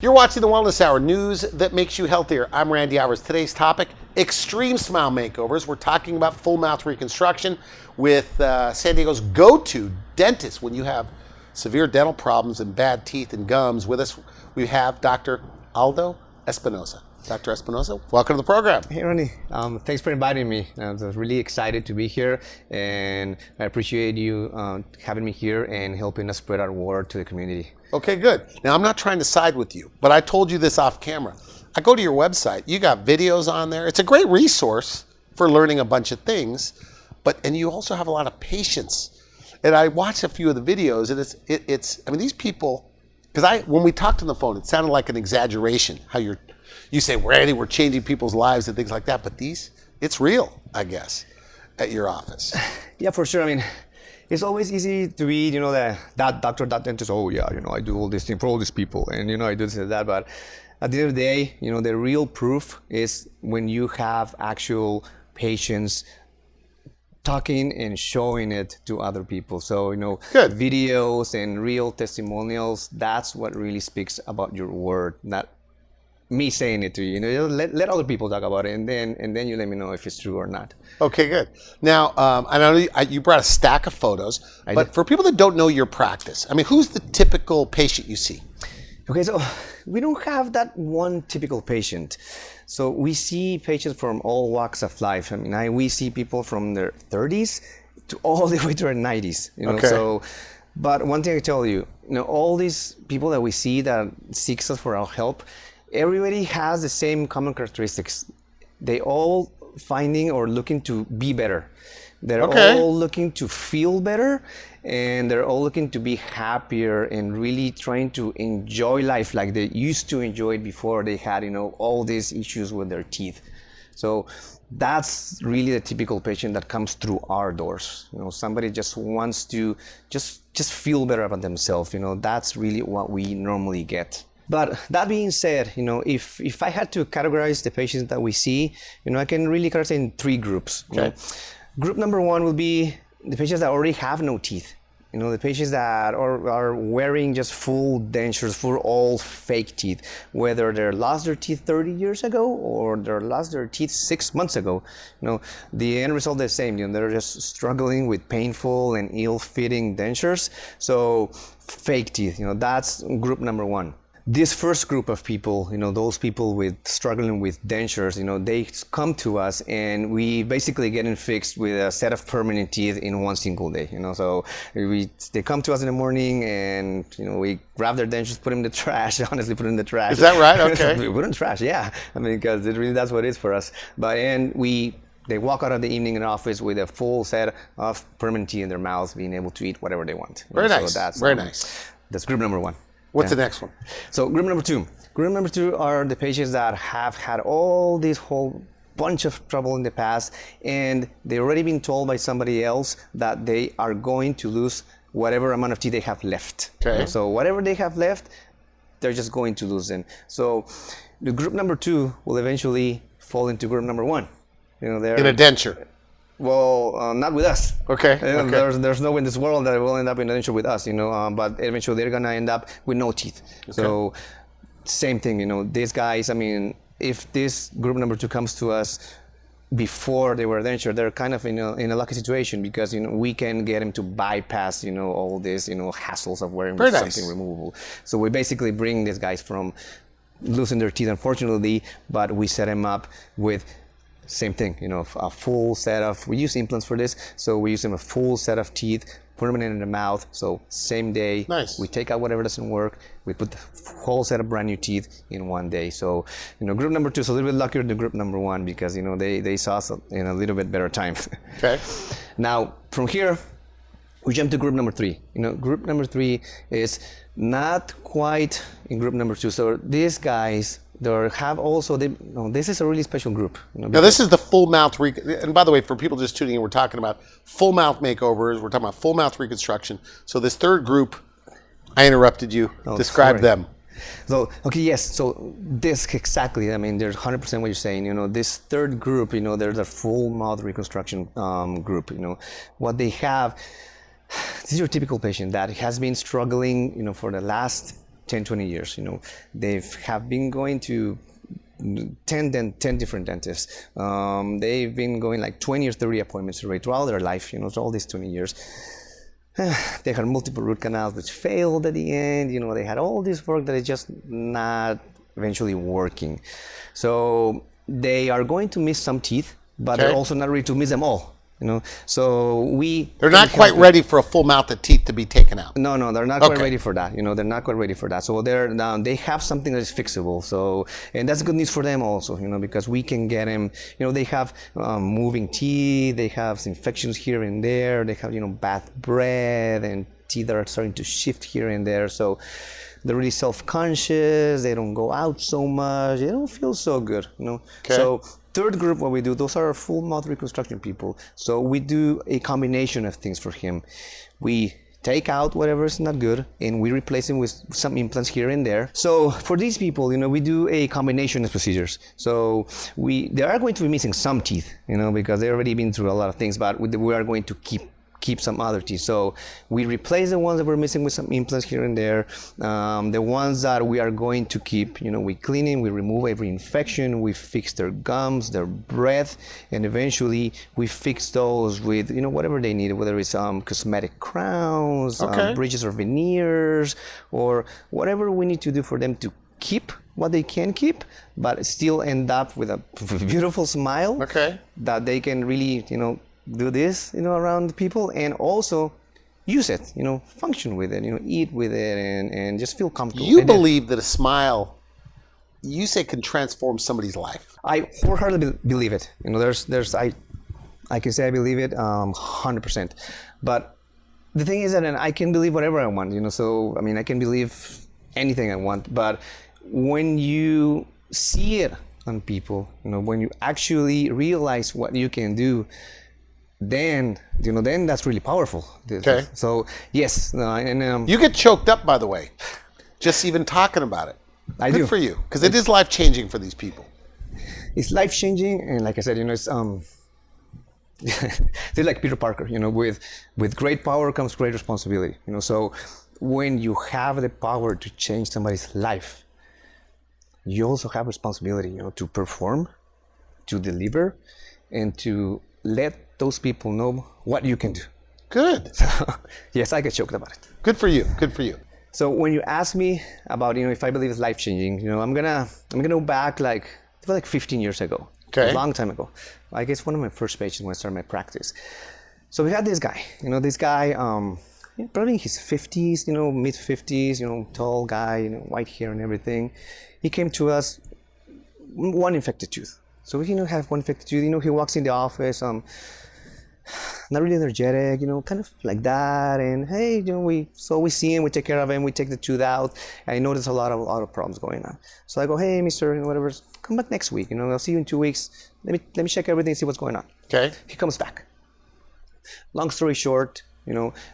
You're watching the Wellness Hour, news that makes you healthier. I'm Randy Alvarez. Today's topic, extreme smile makeovers. We're talking about full mouth reconstruction with San Diego's go-to dentist when you have severe dental problems and bad teeth and gums. With us, we have Dr. Aldo Espinosa. Dr. Espinosa, welcome to the program. Hey, Randy. Thanks for inviting me. I was really excited to be here, and I appreciate you having me here and helping us spread our word to the community. Okay, good. Now, I'm not trying to side with you, but I told you this off camera. I go to your website. You got videos on there. It's a great resource for learning a bunch of things, and you also have a lot of patience. And I watched a few of the videos, and it's I mean, these people, because when we talked on the phone, it sounded like an exaggeration, how you say, Randy, we're changing people's lives and things like that, but it's real, I guess, at your office. Yeah, for sure. I mean, it's always easy to read, that doctor, that dentist, oh yeah, I do all this thing for all these people, and I do this and that, but at the end of the day, the real proof is when you have actual patients talking and showing it to other people. So, Good. Videos and real testimonials, that's what really speaks about your word, not me saying it to you. Let other people talk about it, and then you let me know if it's true or not. Okay, good. Now, I know you brought a stack of photos, but for people that don't know your practice, I mean, who's the typical patient you see? Okay, so we don't have that one typical patient. So we see patients from all walks of life. I mean, we see people from their 30s to all the way to their 90s. Okay. So, but one thing I tell you, all these people that we see that seeks us for our help, everybody has the same common characteristics. They all finding or looking to be better. They're all looking to feel better, and they're all looking to be happier and really trying to enjoy life like they used to enjoy it before they had, all these issues with their teeth. So that's really the typical patient that comes through our doors. Somebody just wants to just feel better about themselves. That's really what we normally get. But that being said, if I had to categorize the patients that we see, I can really categorize in three groups. Okay. Group number one will be the patients that already have no teeth. The patients that are wearing just full dentures, full all fake teeth, whether they lost their teeth 30 years ago or they lost their teeth 6 months ago. The end result is the same. They're just struggling with painful and ill-fitting dentures. So fake teeth, that's group number one. This first group of people, those people struggling with dentures, they come to us and we basically get them fixed with a set of permanent teeth in one single day. So they come to us in the morning and we grab their dentures, put them in the trash. Honestly, put them in the trash. Is that right? Okay. We put them in the trash, yeah. I mean, because that's what it is for us. But they walk out of the evening in the office with a full set of permanent teeth in their mouths, being able to eat whatever they want. Very nice. So that's very nice. That's group number one. What's the next one? So group number two. Group number two are the patients that have had all this whole bunch of trouble in the past, and they've already been told by somebody else that they are going to lose whatever amount of teeth they have left. Okay. So whatever they have left, they're just going to lose them. So the group number two will eventually fall into group number one. They're in a denture. Well, not with us. Okay. There's no way in this world that will end up in a denture with us, but eventually they're gonna end up with no teeth. Okay. So same thing, these guys, I mean, if this group number two comes to us before they were a denture, they're kind of in a lucky situation because, we can get them to bypass, all this, hassles of wearing something removable. So we basically bring these guys from losing their teeth, unfortunately, but we set them up with same thing, a full set of, we use implants for this, so we use them a full set of teeth, put them in the mouth, so same day. Nice. We take out whatever doesn't work, we put the whole set of brand new teeth in one day. So, group number two is a little bit luckier than group number one because, they saw us in a little bit better time. Okay. Now, from here, we jump to group number three. Group number three is not quite in group number two. So these guys, this is a really special group. Now this is the full mouth, and by the way, for people just tuning in, we're talking about full mouth makeovers. We're talking about full mouth reconstruction. So this third group, I interrupted you. Describe them. So, okay, yes. So this exactly, I mean, there's 100% what you're saying. This third group, there's a full mouth reconstruction group. What they have, this is your typical patient that has been struggling, for the last 10, 20 years. They have been going to 10 different dentists. They've been going like 20 or 30 appointments already throughout their life, so all these 20 years. They had multiple root canals which failed at the end. They had all this work that is just not eventually working. So they are going to miss some teeth, but they're also not ready to miss them all. So they're not quite ready for a full mouth of teeth to be taken out. No, they're not quite ready for that. They're not quite ready for that. So they have something that is fixable. So, and that's good news for them also, because we can get them. They have moving teeth. They have infections here and there. They have bad breath and teeth that are starting to shift here and there. So they're really self-conscious. They don't go out so much. They don't feel so good. So. Third group, what we do, those are our full mouth reconstruction people. So we do a combination of things for him. We take out whatever is not good and we replace him with some implants here and there. So for these people, we do a combination of procedures. So they are going to be missing some teeth, because they've already been through a lot of things, but we are going to keep some other teeth. So we replace the ones that we're missing with some implants here and there. The ones that we are going to keep, we clean them, we remove every infection, we fix their gums, their breath, and eventually we fix those with whatever they need, whether it's cosmetic crowns, bridges or veneers, or whatever we need to do for them to keep what they can keep, but still end up with a beautiful smile that they can really, do this, around people, and also use it, function with it, eat with it, and just feel comfortable. You believe that a smile, you say, can transform somebody's life? I wholeheartedly believe it. I can say I believe it 100%. But the thing is that I can believe whatever I want, so, I can believe anything I want. But when you see it on people, when you actually realize what you can do, then that's really powerful. So yes, you get choked up, by the way, just even talking about it. I do. Good for you, because it is life changing for these people. It's life changing, and like I said, it's they're like Peter Parker. With great power comes great responsibility. So when you have the power to change somebody's life, you also have responsibility. To perform, to deliver, and to let those people know what you can do. Good. So, yes, I get choked about it. Good for you. Good for you. So when you ask me about, if I believe it's life changing, I'm gonna go back like 15 years ago. A long time ago. I guess one of my first pages when I started my practice. So we had this guy. Probably in his 50s, mid 50s, tall guy, white hair and everything. He came to us, one infected tooth. So we have one infected tooth. He walks in the office, not really energetic, kind of like that. And hey, we see him, we take care of him, we take the tooth out. And I know there's a lot of problems going on. So I go, hey, mister, whatever, come back next week. I'll see you in 2 weeks. Let me check everything, see what's going on. He comes back. Long story short,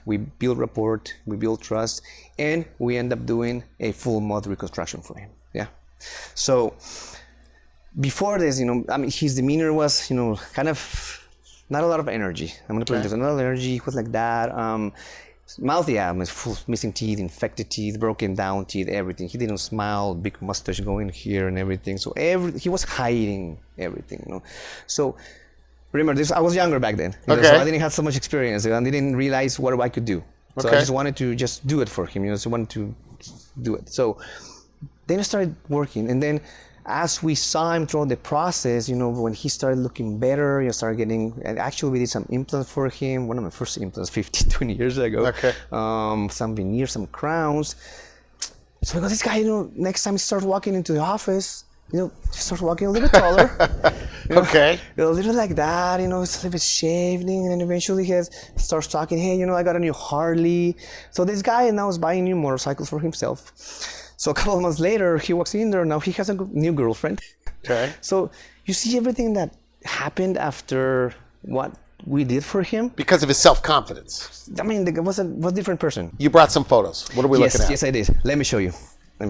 we build rapport, we build trust, and we end up doing a full mod reconstruction for him. Yeah. So before this, his demeanor was, kind of not a lot of energy. I'm gonna put it this, not a lot of energy. He was like that. Mouth, was full, missing teeth, infected teeth, broken down teeth, everything. He didn't smile, big mustache going here and everything. So he was hiding everything. So remember, I was younger back then. So I didn't have so much experience. I didn't realize what I could do. So I just wanted to just do it for him. So I wanted to do it. So then I started working, and then as we saw him throughout the process, when he started looking better, started getting, and actually we did some implants for him, one of my first implants 15, 20 years ago. Some veneers, some crowns. So I go, this guy, next time he starts walking into the office, he starts walking a little bit taller. A little like that, it's a little bit shaved, and then eventually he starts talking, hey, I got a new Harley. So this guy now is buying new motorcycles for himself. So a couple of months later, he walks in there. Now he has a new girlfriend. So you see everything that happened after what we did for him. Because of his self-confidence. It was a different person. You brought some photos. What are we looking at? Yes, I did. Let me show you. So let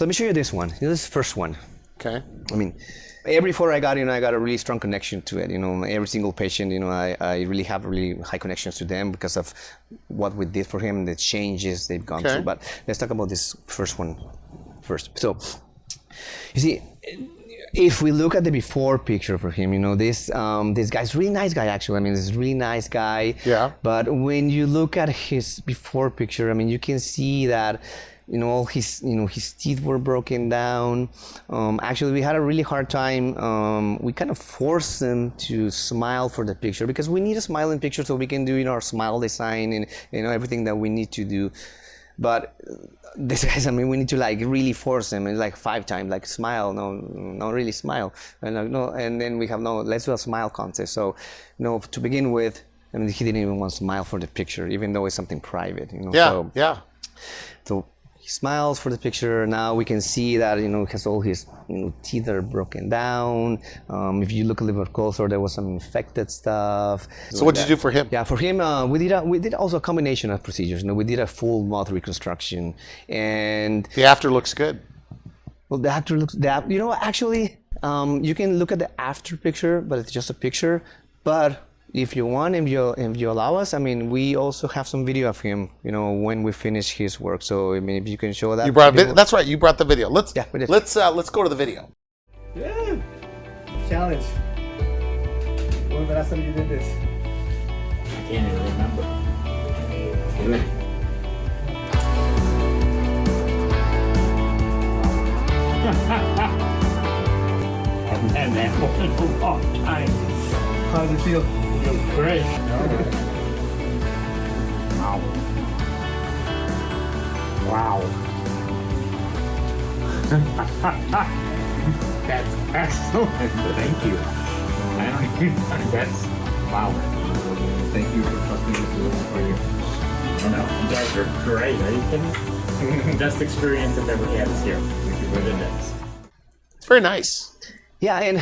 me show you this one. This is the first one. Okay. I mean, every photo I got, I got a really strong connection to it. Every single patient, I really have really high connections to them because of what we did for him, the changes they've gone through. But let's talk about this first one first. So, you see, if we look at the before picture for him, this guy's really nice guy actually. I mean, this is really nice guy. Yeah. But when you look at his before picture, I mean, you can see that all his teeth were broken down. Actually, we had a really hard time. We kind of forced him to smile for the picture because we need a smiling picture so we can do our smile design and everything that we need to do. But this guys, I mean, we need to really force him and 5 times, smile, no, really smile, and no, and then we have let's do a smile contest. So, to begin with, I mean, he didn't even want to smile for the picture, even though it's something private, Yeah, So he smiles for the picture. Now we can see that because all his teeth are broken down. If you look a little bit closer, there was some infected stuff. So what did you do for him? Yeah, for him, we did also a combination of procedures. We did a full Mod Reconstruction, and The after looks good. well, the after looks actually, you can look at the after picture, but it's just a picture. But if you want, if you allow us, I mean, we also have some video of him, when we finish his work. So I mean, if you can show that. You brought that's right. You brought the video. Let's we did. let's go to the video. Yeah. Challenge. When was the last time you did this? I can't even remember. Good. Haven't had that one in a long time. How does it feel? Feels great. Wow. Wow. That's excellent. Thank you. I don't even, that's, wow. Thank you for trusting us to listen for you. I know, you guys are great. Are you kidding? Best experience I've ever had is here. Thank you for the days. It's very nice. Yeah, and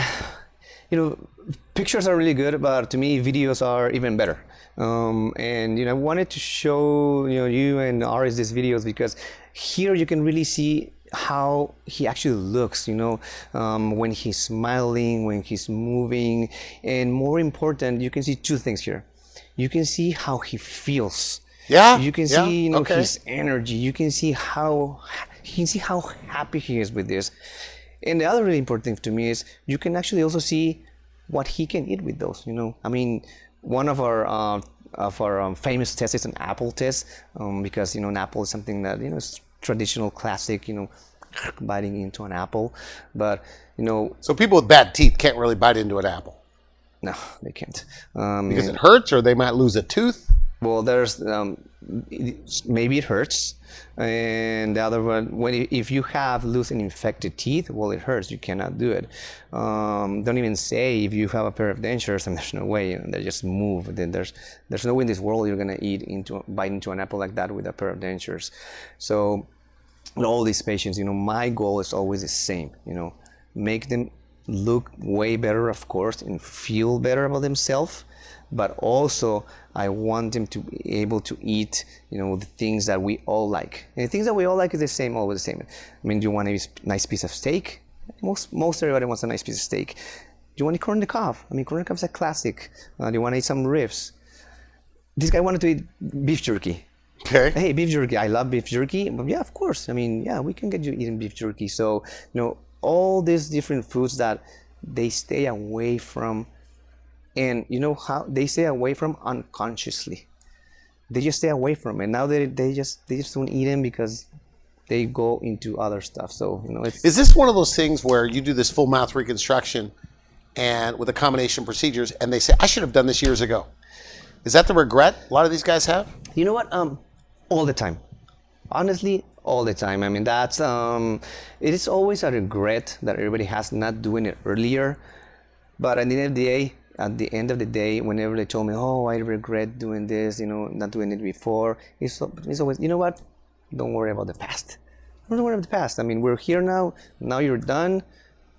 pictures are really good, but to me, videos are even better. And I wanted to show you and Aris these videos because here you can really see how he actually looks, when he's smiling, when he's moving, and more important, you can see 2 things here. You can see how he feels. Yeah. You can see his energy. You can see how happy he is with this. And the other really important thing to me is you can actually also see what he can eat with those. I mean, one of our famous tests is an apple test, because an apple is something that is traditional, classic, biting into an apple. But So people with bad teeth can't really bite into an apple no, they can't. because it hurts, or they might lose a tooth. Well, there's maybe it hurts, and the other one, if you have loose and infected teeth, well, it hurts. You cannot do it. Don't even say if you have a pair of dentures, and there's no way. They just move. Then there's no way in this world you're gonna bite into an apple like that with a pair of dentures. So, all these patients, my goal is always the same. Make them look way better, of course, and feel better about themselves. But also, I want them to be able to eat, the things that we all like. And the things that we all like is always the same. I mean, do you want a nice piece of steak? Most everybody wants a nice piece of steak. Do you want to corn on the cob? I mean, corn on the cob is a classic. Do you want to eat some ribs? This guy wanted to eat beef jerky. Okay. Hey, beef jerky. I love beef jerky. But yeah, of course. I mean, yeah, we can get you eating beef jerky. So, all these different foods that they stay away from. And how they stay away from unconsciously. They just stay away from it. Now they just don't eat them because they go into other stuff. So Is this one of those things where you do this full mouth reconstruction and with a combination procedures, and they say, I should have done this years ago? Is that the regret a lot of these guys have? You know what? All the time. Honestly, all the time. I mean, that's it is always a regret that everybody has not doing it earlier. But at the end of the day, whenever they told me, oh, I regret doing this, not doing it before, it's always, you know what? Don't worry about the past. Don't worry about the past. I mean, we're here now. Now you're done.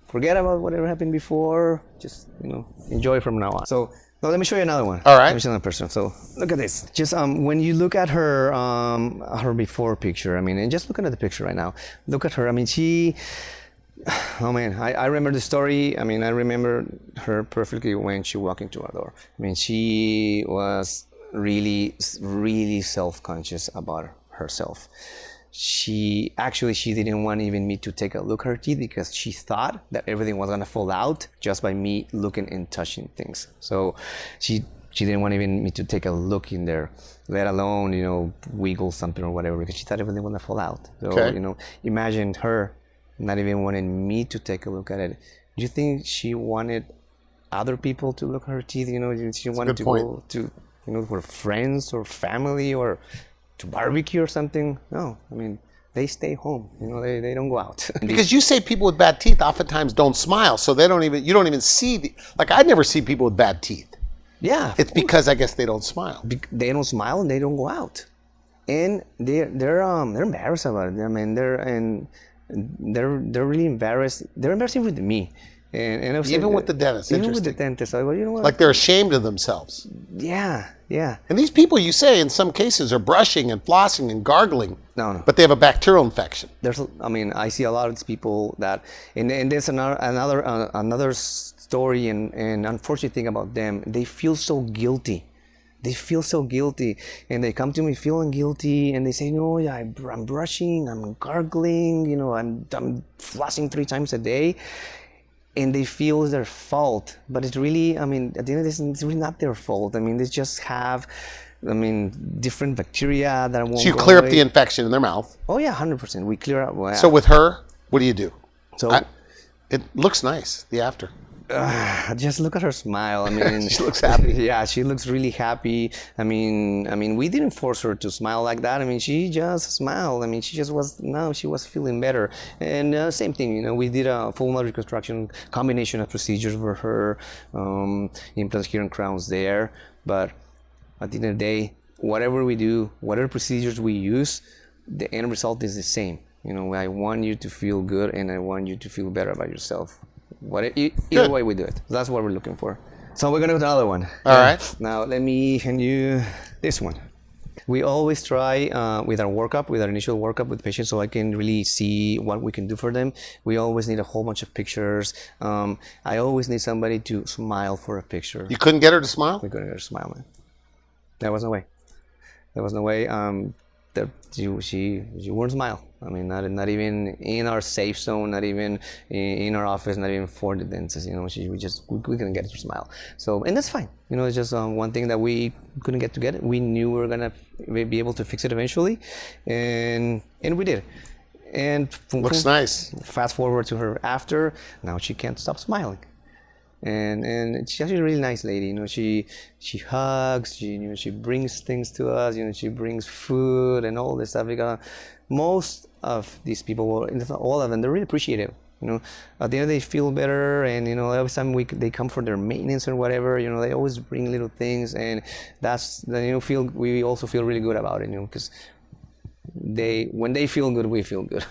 Forget about whatever happened before. Just, enjoy from now on. So, now let me show you another one. All right. Let me show you another person. So, look at this. Just when you look at her before picture, I mean, and just looking at the picture right now, look at her. I mean, Oh man, I remember the story. I mean, I remember her perfectly when she walked into our door. I mean, she was really, really self-conscious about herself. She didn't want even me to take a look at her teeth because she thought that everything was gonna fall out just by me looking and touching things. So she didn't want even me to take a look in there, let alone, you know, wiggle something or whatever, because she thought everything was gonna fall out. So, Okay. you know, imagine her not even wanting me to take a look at it. Do you think she wanted other people to look at her teeth? You know, she wanted to go to, you know, for friends or family or to barbecue or something? No, I mean, they stay home. You know, they don't go out. Because you say people with bad teeth oftentimes don't smile, so you don't even see like I never see people with bad teeth. Yeah, It's because I guess they don't smile. they don't smile and they don't go out, and they're embarrassed about it. I mean, they're really embarrassed. They're embarrassing with me, and I was Even with the dentist, even with the interesting. dentist. I go, you know what? Like they're ashamed of themselves. yeah. And these people, you say, in some cases, are brushing and flossing and gargling. No. But they have a bacterial infection. I mean, I see a lot of these people that, and there's another story and unfortunate thing about them. They feel so guilty. They feel so guilty, and they come to me feeling guilty, and they say, "No, yeah, I'm brushing, I'm gargling, you know, I'm flossing 3 times a day." And they feel it's their fault, but it's really, I mean, at the end of this, it's really not their fault. I mean, they just have, different bacteria that won't. So you go clear up away. the infection in their mouth. Oh yeah, 100%. We clear up. Well, So with her, what do you do? so It looks nice, the after. just look at her smile. I mean, She looks happy. Yeah, she looks really happy. I mean, we didn't force her to smile like that. I mean, she just smiled. I mean, she was feeling better. And same thing, you know, we did a full Mod Reconstruction combination of procedures for her, implants here and crowns there. But at the end of the day, whatever we do, whatever procedures we use, the end result is the same. You know, I want you to feel good, and I want you to feel better about yourself. Either way we do it. That's what we're looking for. So we're gonna do another one. All right. Now let me hand you this one. We always try with our initial workup with patients, so I can really see what we can do for them. We always need a whole bunch of pictures. I always need somebody to smile for a picture. You couldn't get her to smile? We couldn't get her to smile, man. There was no way. There was no way. That she wouldn't smile. I mean, not even in our safe zone, not even in our office, not even for the dentist. You know, we couldn't get her to smile. So, and that's fine. You know, it's just one thing that we couldn't get together. We knew we were gonna be able to fix it eventually, and we did. And Looks nice. Fast forward to her after. Now she can't stop smiling. And she's actually a really nice lady. You know, she hugs. She brings things to us. You know, she brings food and all this stuff. Because most of these people, if not all of them, they're really appreciative. You know, at the end they feel better, and you know, every time they come for their maintenance or whatever, you know, they always bring little things, and we also feel really good about it. You know, because when they feel good, we feel good.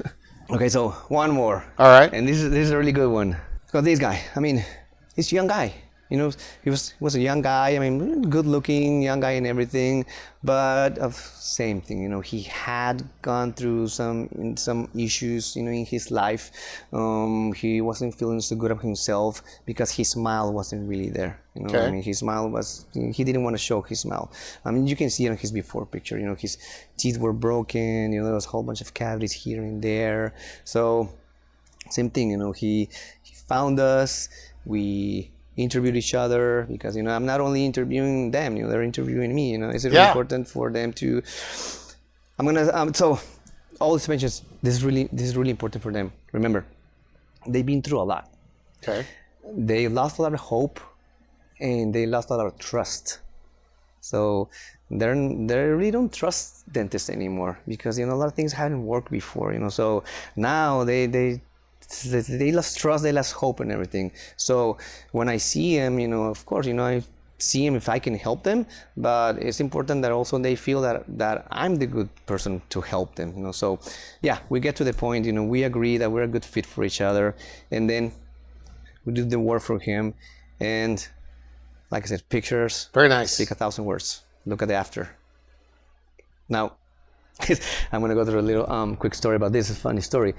Okay, so one more. All right. And this is a really good one. So this guy, I mean, he's a young guy. You know, he was a young guy. I mean, good-looking young guy and everything, but same thing. You know, he had gone through some issues. You know, in his life, he wasn't feeling so good about himself because his smile wasn't really there. You know, Okay. I mean, his smile he didn't want to show his smile. I mean, you can see it on his before picture. You know, his teeth were broken. You know, there was a whole bunch of cavities here and there. So, same thing. You know, he found us. We interviewed each other because, you know, I'm not only interviewing them, you know, they're interviewing me. You know, it's really important for them to. I'm gonna so all these patients. This is really important for them. Remember, they've been through a lot. Okay. They lost a lot of hope, and they lost a lot of trust. So they really don't trust dentists anymore because, you know, a lot of things haven't worked before. You know, so now they lost trust, they lost hope and everything. So when I see them, you know, of course, you know, I see them if I can help them, but it's important that also they feel that I'm the good person to help them, you know. So yeah, we get to the point, you know, we agree that we're a good fit for each other, and then we do the work for him. And like I said, pictures Very nice. speak 1,000 words. Look at the after. Now, I'm gonna go through a little quick story about this. It's a funny story.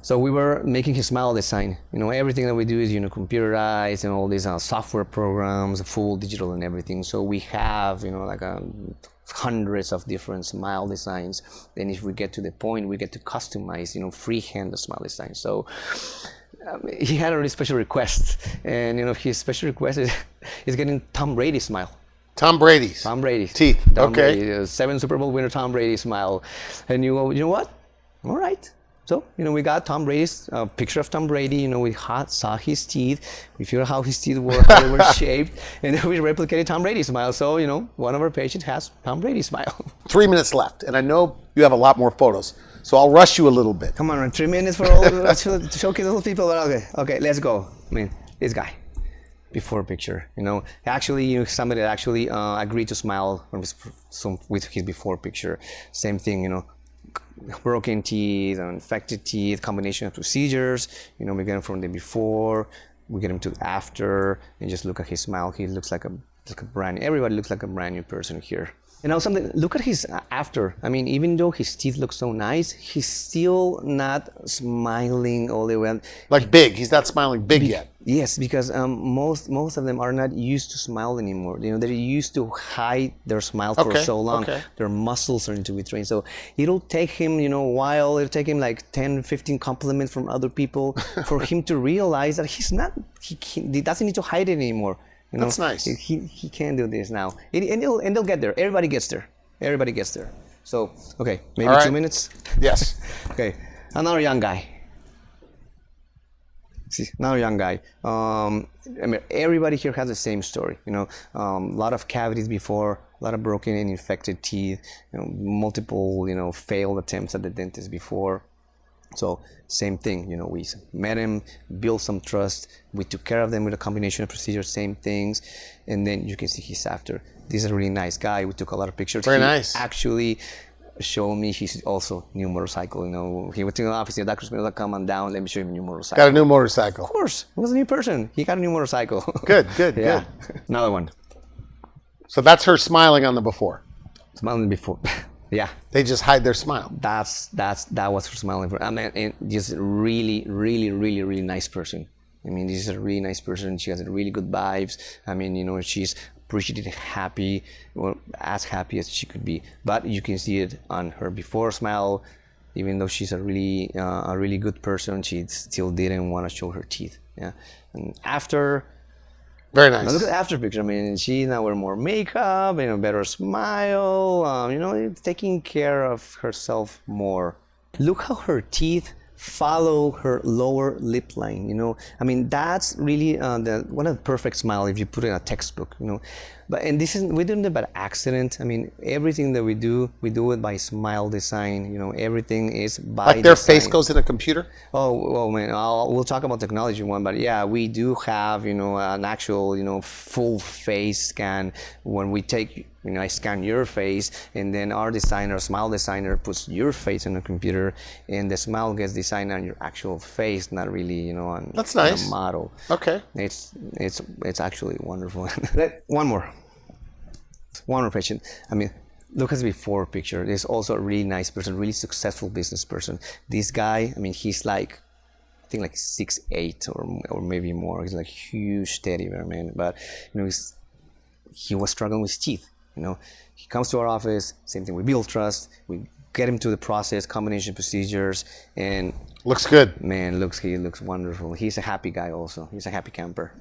So we were making his smile design. Everything that we do is computerized and all these software programs, full digital and everything. So we have like hundreds of different smile designs. Then if we get to the point, we get to customize freehand the smile design. So he had a really special request, and his special request is getting Tom Brady smile. Tom Brady's. Tom Brady's teeth. Tom Okay. Brady, 7 Super Bowl winner Tom Brady smile. And you go, you know what? All right. So, we got Tom Brady's picture of Tom Brady. We saw his teeth. We figured out how his teeth were, how they were shaped. And then we replicated Tom Brady's smile. So, one of our patients has Tom Brady's smile. 3 minutes left. And I know you have a lot more photos. So I'll rush you a little bit. Come on, 3 minutes for all to showcase all the people. Okay, let's go. This guy. Before picture, actually, somebody that actually agreed to smile with his before picture. Same thing, broken teeth, infected teeth, combination of procedures. We get him from the before, we get him to after, and just look at his smile. He looks like a brand new. Everybody looks like a brand new person here. Look at his after. Even though his teeth look so nice, he's still not smiling all the way. Like big. He's not smiling big yet. Yes, because most of them are not used to smile anymore. They're used to hide their smile for so long. Okay. Their muscles are need to be trained. So it'll take him, a while. It'll take him like 10, 15 compliments from other people for him to realize that he doesn't need to hide it anymore. That's nice. He can do this now, and they'll get there. Everybody gets there. Everybody gets there. So okay, maybe All right. 2 minutes. Yes. Okay, another young guy. See, another young guy. Everybody here has the same story. A lot of cavities before, a lot of broken and infected teeth. Multiple failed attempts at the dentist before. So same thing, we met him, built some trust, we took care of them with a combination of procedures, same things, and then you can see he's after. This is a really nice guy. We took a lot of pictures. Very nice. Actually showed me his also new motorcycle. He went to the office, Dr. Espinosa, come on down, let me show you a new motorcycle. Got a new motorcycle. Of course, he was a new person. He got a new motorcycle. Good. Yeah. Another one. So that's her smiling on the before. Smiling before. Yeah. They just hide their smile. That was her smiling for. And just really, really, really, really nice person. This is a really nice person. She has really good vibes. She's appreciative, happy, or as happy as she could be. But you can see it on her before smile. Even though she's a really good person, she still didn't want to show her teeth. Yeah. And after. Very nice. Now look at the after picture. She now wear more makeup, better smile, taking care of herself more. Look how her teeth follow her lower lip line. That's really one of the perfect smile if you put it in a textbook. But we didn't do it by accident. Everything that we do it by smile design. Everything is by like their design. face goes in a computer? Oh man, we'll talk about technology one, but yeah, we do have an actual full face scan. When we take I scan your face, and then our smile designer puts your face on the computer, and the smile gets designed on your actual face, not really on, That's on nice. a model. Okay. It's actually wonderful. One more patient. Look at the before picture. There's also a really nice person, really successful business person. This guy, he's like, I think like 6'8" or maybe more. He's like huge teddy bear, man. But he was struggling with teeth. He comes to our office. Same thing. We build trust. We get him to the process, combination procedures, and looks good. Man, he looks wonderful. He's a happy guy also. He's a happy camper.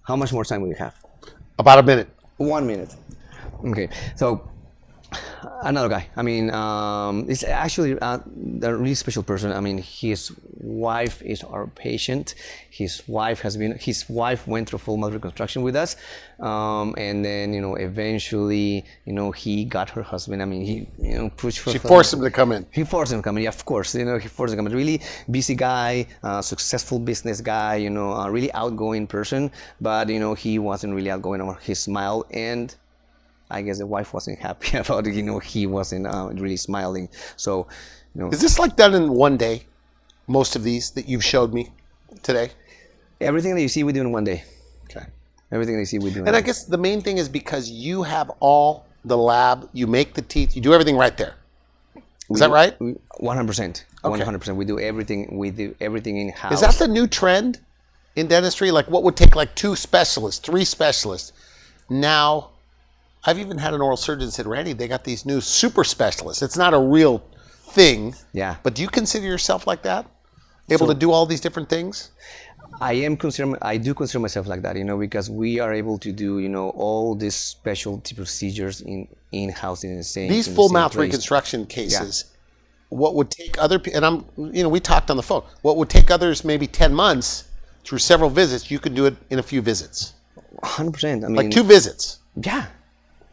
How much more time will you have? About a minute. 1 minute. Okay, so another guy. It's actually a really special person. His wife is our patient. His wife went through full Mod Reconstruction with us, and then eventually he got her husband. He pushed her. She forced him to come in. He forced him to come in. Yeah, of course. He forced him to come in. Really busy guy, successful business guy. A really outgoing person, but he wasn't really outgoing on his smile, and I guess the wife wasn't happy about it. He wasn't really smiling. So, Is this like done in one day? Most of these that you've showed me today? Everything that you see, we do in one day. Okay. Everything that you see, we do in And I guess the main thing is because you have all the lab, you make the teeth, you do everything right there. Is that right? 100%. 100%. We do everything. We do everything in house. Is that the new trend in dentistry? Like what would take like 2 specialists, 3 specialists? Now, I've even had an oral surgeon said, Randy, they got these new super specialists. It's not a real thing. Yeah. But do you consider yourself like that? Able to do all these different things? I do consider myself like that, because we are able to do, all these specialty procedures in-house in the same. These full mouth reconstruction cases, what would take other people, and we talked on the phone, what would take others maybe 10 months through several visits, you could do it in a few visits. 100%. I mean, like 2 visits. Yeah.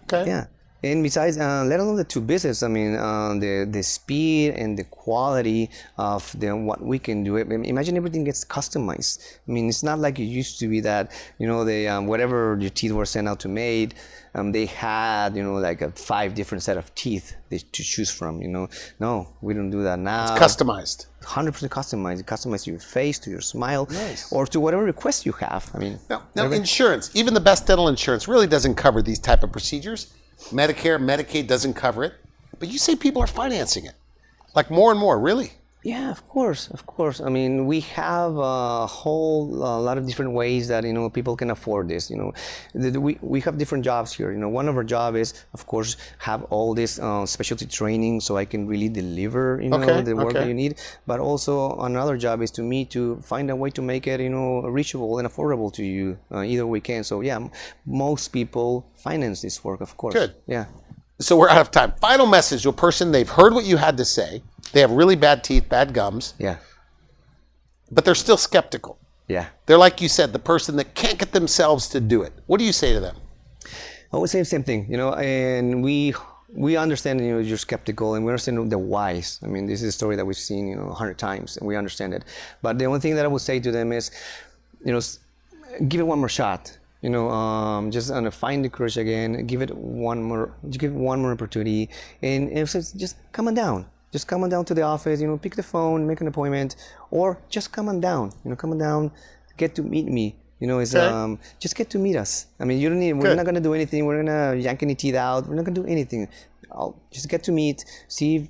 Okay. Yeah. And besides, let alone the 2 visits, I mean, the speed and the quality of what we can do. Imagine everything gets customized. I mean, it's not like it used to be that, whatever your teeth were sent out to made, they had, like a 5 different set of teeth to choose from, No, we don't do that now. It's customized. 100% customized. Customize to your face, to your smile, Nice. or to whatever request you have. I mean, Now insurance, even the best dental insurance really doesn't cover these type of procedures. Medicare, Medicaid doesn't cover it. But you say people are financing it. Like more and more, really? Yeah, of course. I mean, we have a whole lot of different ways that people can afford this. We have different jobs here. One of our job is, of course, have all this specialty training so I can really deliver the work that you need. But also another job is to find a way to make it reachable and affordable to you. Either we can. So yeah, most people finance this work, of course. Good. Yeah. So we're out of time. Final message to a person, they've heard what you had to say. They have really bad teeth, bad gums. Yeah. But they're still skeptical. Yeah. They're like you said, the person that can't get themselves to do it. What do you say to them? I would say the same thing, and we understand, you're skeptical, and we understand the whys. I mean, this is a story that we've seen, 100 times, and we understand it. But the only thing that I would say to them is, give it one more shot. Just find the courage again, give one more opportunity, and just come on down. Just come on down to the office, pick the phone, make an appointment, or just come on down. Come on down, get to meet me. Just get to meet us. I mean, you don't need. We're not gonna do anything. We're gonna yank any teeth out. We're not gonna do anything. I'll just get to meet. See if,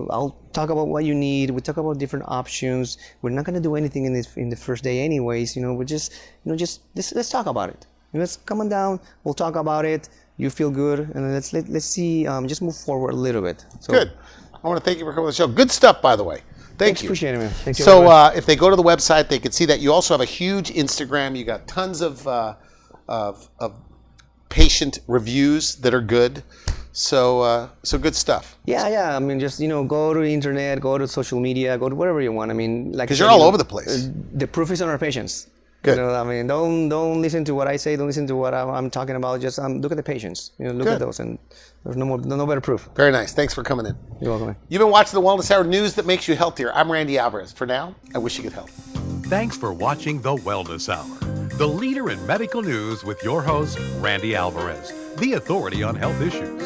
I'll talk about what you need. We talk about different options. We're not gonna do anything in the first day, anyways. We're just, let's talk about it. Let's come on down. We'll talk about it. You feel good, and let's see. Just move forward a little bit. So, good. I want to thank you for coming to the show. Good stuff, by the way. Thank you. Appreciate it, man. Thank you. So if they go to the website, they can see that you also have a huge Instagram. You got tons of patient reviews that are good. So good stuff. Yeah. I mean, just go to the internet, go to social media, go to wherever you want. I mean, like because you're all over the place. The proof is on our patients. Good. I mean, don't listen to what I say. Don't listen to what I'm talking about. Just look at the patients. Look at those, and there's no better proof. Very nice. Thanks for coming in. You're welcome. You've been watching the Wellness Hour, news that makes you healthier. I'm Randy Alvarez. For now, I wish you good health. Thanks for watching the Wellness Hour, the leader in medical news with your host, Randy Alvarez, the authority on health issues.